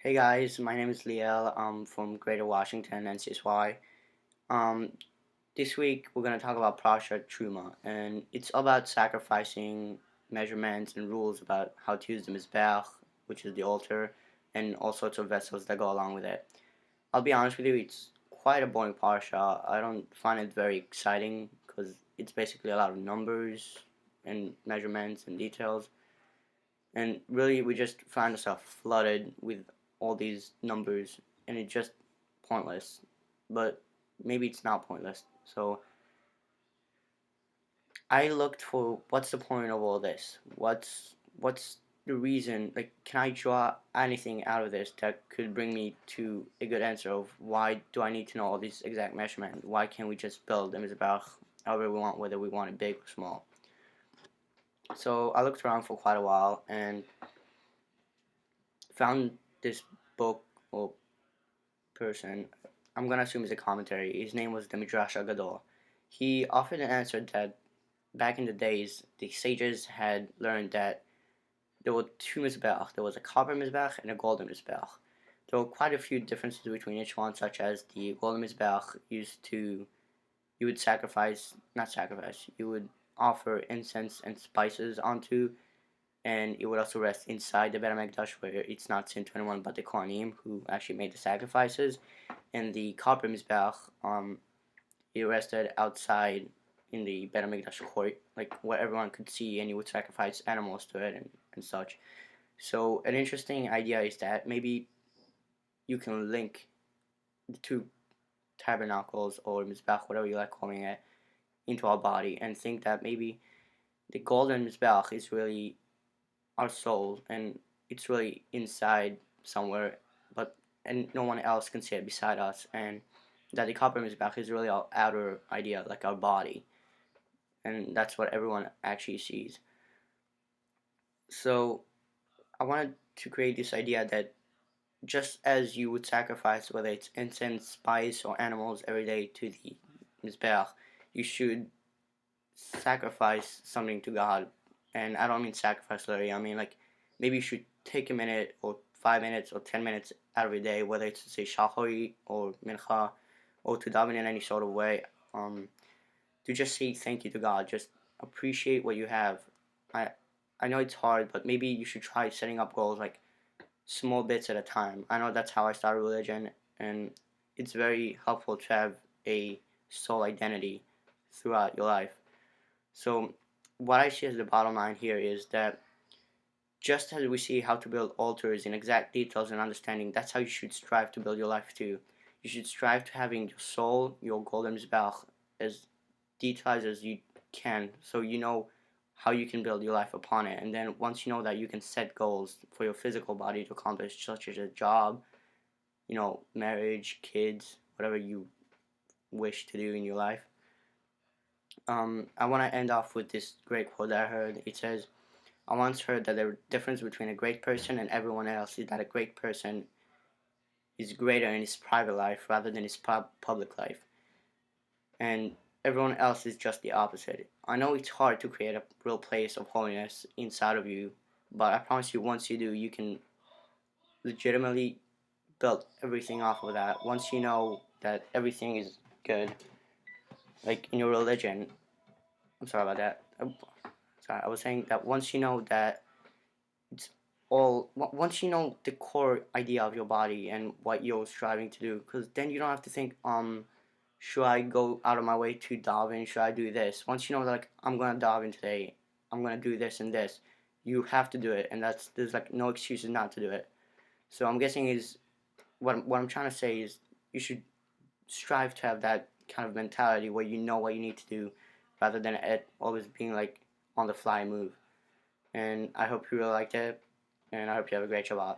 Hey guys, my name is Liel. I'm from Greater Washington, NCSY. Um, this week we're gonna talk about parsha Terumah, and it's all about sacrificing measurements and rules about how to use the mizbeach, which is the altar, and all sorts of vessels that go along with it. I'll be honest with you, it's quite a boring parsha. I don't find it very exciting because it's basically a lot of numbers and measurements and details. And really, we just find ourselves flooded with all these numbers, and it's just pointless. But maybe it's not pointless. So I looked for what's the point of all this? What's the reason? Like, can I draw anything out of this that could bring me to a good answer of why do I need to know all these exact measurements? Why can't we just build a mizbeach however we want, whether we want it big or small? So I looked around for quite a while and found this book or person. I'm gonna assume it's a commentary. His name was the Midrash Agadol. He offered an answer that back in the days, the sages had learned that there were two mizbeach. There was a copper mizbeach and a golden mizbeach. There were quite a few differences between each one, such as the golden mizbeach you would sacrifice, not sacrifice, you would offer incense and spices onto, and it would also rest inside the Beit HaMikdash where it's not seen to anyone but the Kohanim who actually made the sacrifices. And the copper Mizbeach, it rested outside in the Beit HaMikdash court, like where everyone could see, and you would sacrifice animals to it and such. So an interesting idea is that maybe you can link the two tabernacles or Mizbeach, whatever you like calling it, into our body and think that maybe the golden Mizbeach is really our soul and it's really inside somewhere, but and no one else can see it beside us, and that the copper mizbeach is really our outer idea, like our body, and that's what everyone actually sees. So I wanted to create this idea that just as you would sacrifice whether it's incense, spice, or animals every day to the mizbeach, you should sacrifice something to God. And I don't mean sacrifice literally. I mean like maybe you should take a minute or 5 minutes or 10 minutes out of your day, whether it's to say shachari or mincha or to daven in any sort of way, to just say thank you to God. Just appreciate what you have. I I know it's hard, but maybe you should try setting up goals like small bits at a time. I know that's how I started religion, and it's very helpful to have a soul identity throughout your life. So, what I see as the bottom line here is that just as we see how to build altars in exact details and understanding, that's how you should strive to build your life too. You should strive to having your soul, your golden mizbeach, as detailed as you can, so you know how you can build your life upon it. And then once you know that, you can set goals for your physical body to accomplish, such as a job, marriage, kids, whatever you wish to do in your life. I want to end off with this great quote that I heard. It says, I once heard that the difference between a great person and everyone else is that a great person is greater in his private life rather than his public life. And everyone else is just the opposite. I know it's hard to create a real place of holiness inside of you, but I promise you, once you do, you can legitimately build everything off of that. Once you know that everything is good, like in your religion, I'm sorry about that. Sorry, I was saying that once you know that it's once you know the core idea of your body and what you're striving to do, because then you don't have to think, should I go out of my way to daven? Should I do this? Once you know that, like, I'm gonna daven today, I'm gonna do this and this, you have to do it, and there's like no excuses not to do it. So I'm guessing is what I'm trying to say is you should strive to have that kind of mentality where you know what you need to do, rather than it always being like on the fly move. And I hope you really liked it, and I hope you have a great Shabbat.